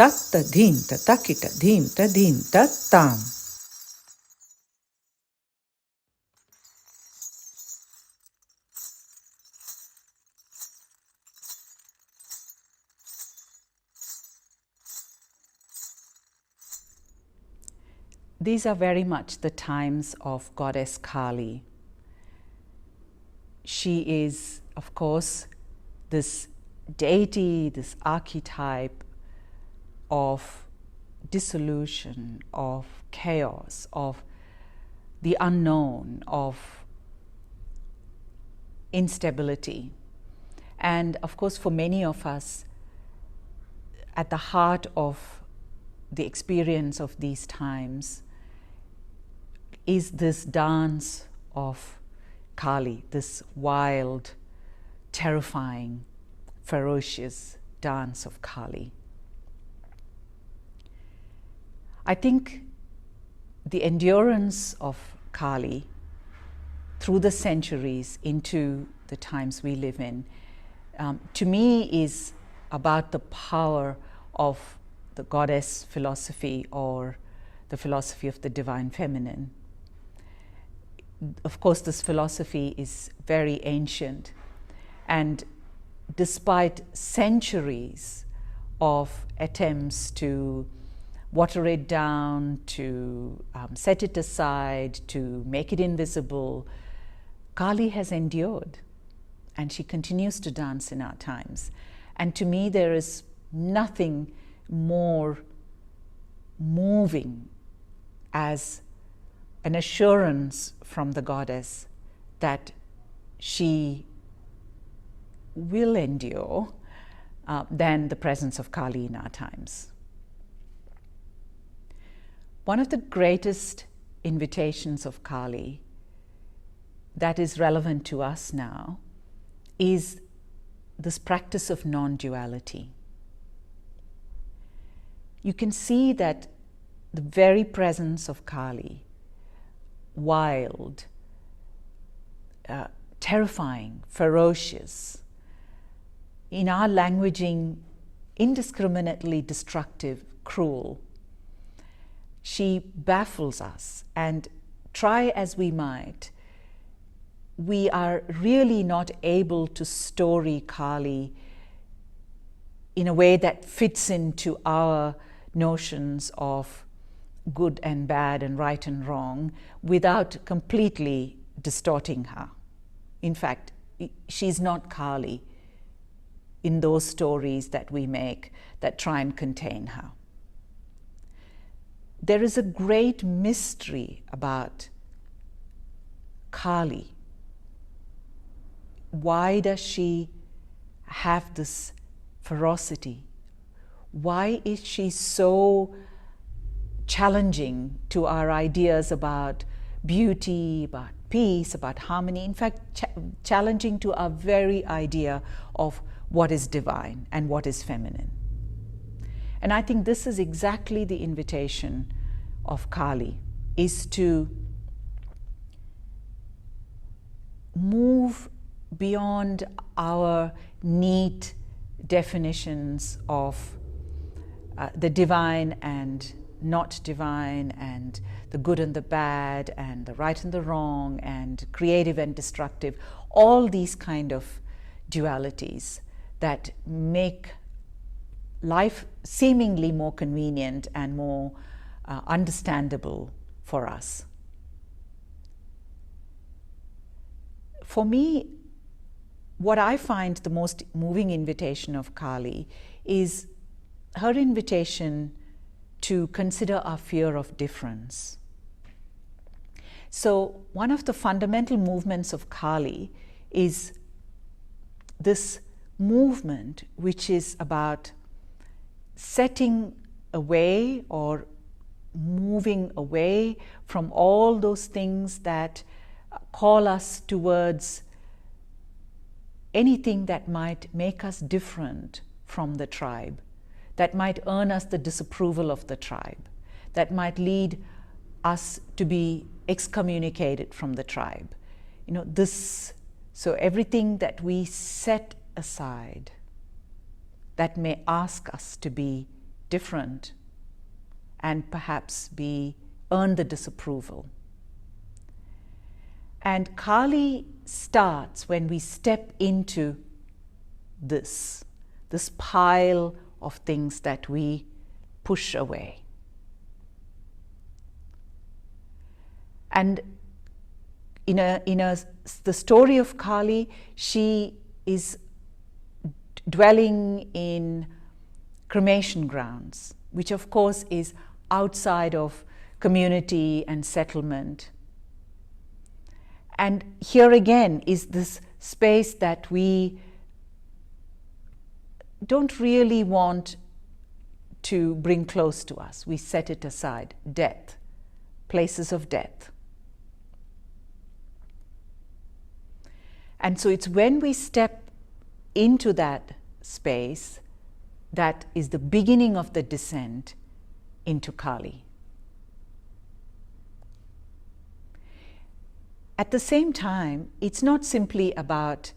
tatta dhimta takita dhimta dhimta tam. These are very much the times of Goddess Kali. She is, of course, this deity, this archetype of dissolution, of chaos, of the unknown, of instability. And of course, for many of us, at the heart of the experience of these times is this dance of Kali, this wild, terrifying, ferocious dance of Kali. I think the endurance of Kali through the centuries into the times we live in, to me is about the power of the goddess philosophy or the philosophy of the divine feminine. Of course, this philosophy is very ancient, and despite centuries of attempts to water it down, to set it aside, to make it invisible, Kali has endured, and she continues to dance in our times. And to me, there is nothing more moving as an assurance from the goddess that she will endure than the presence of Kali in our times. One of the greatest invitations of Kali that is relevant to us now is this practice of non-duality. You can see that the very presence of Kali, wild, terrifying, ferocious, in our languaging, indiscriminately destructive, cruel. She baffles us, and try as we might, we are really not able to story Kali in a way that fits into our notions of good and bad and right and wrong without completely distorting her. In fact, she's not Kali in those stories that we make that try and contain her. There is a great mystery about Kali. Why does she have this ferocity? Why is she so challenging to our ideas about beauty, about peace, about harmony? In fact, challenging to our very idea of what is divine and what is feminine. And I think this is exactly the invitation of Kali, is to move beyond our neat definitions of the divine and not divine, and the good and the bad, and the right and the wrong, and creative and destructive, all these kind of dualities that make life seemingly more convenient and more understandable for us. For me, what I find the most moving invitation of Kali is her invitation to consider our fear of difference. So one of the fundamental movements of Kali is this movement which is about setting away or moving away from all those things that call us towards anything that might make us different from the tribe, that might earn us the disapproval of the tribe, that might lead us to be excommunicated from the tribe. So everything that we set aside that may ask us to be different and perhaps earn the disapproval. And Kali starts when we step into this pile of things that we push away. And the story of Kali, she is dwelling in cremation grounds, which of course is outside of community and settlement. And here again is this space that we don't really want to bring close to us. We set it aside. Death, places of death. And so it's when we step into that space that is the beginning of the descent into Kali. At the same time, it's not simply about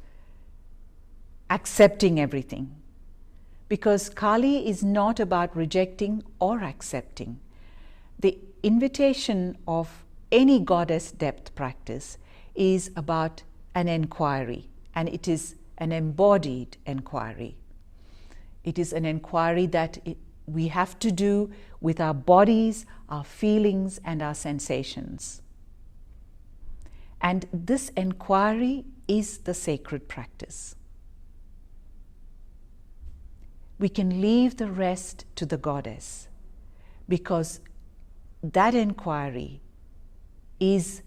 accepting everything, because Kali is not about rejecting or accepting. The invitation of any goddess depth practice is about an inquiry, and it is an embodied inquiry. It is an inquiry that we have to do with our bodies, our feelings, and our sensations. And this inquiry is the sacred practice. We can leave the rest to the goddess, because that inquiry is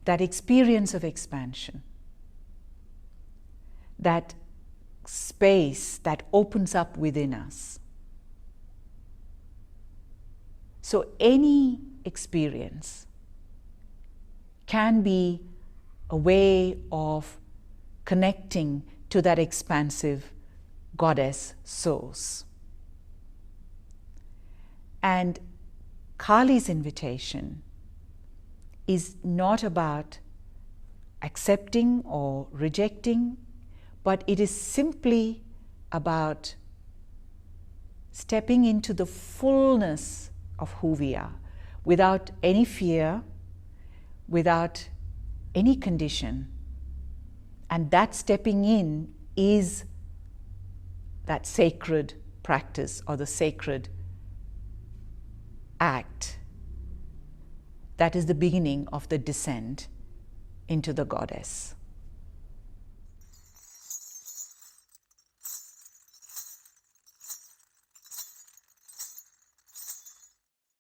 that experience of expansion, that space that opens up within us. So any experience can be a way of connecting to that expansive goddess source. And Kali's invitation is not about accepting or rejecting, but it is simply about stepping into the fullness of who we are, without any fear, without any condition. And that stepping in is that sacred practice or the sacred act that is the beginning of the descent into the goddess.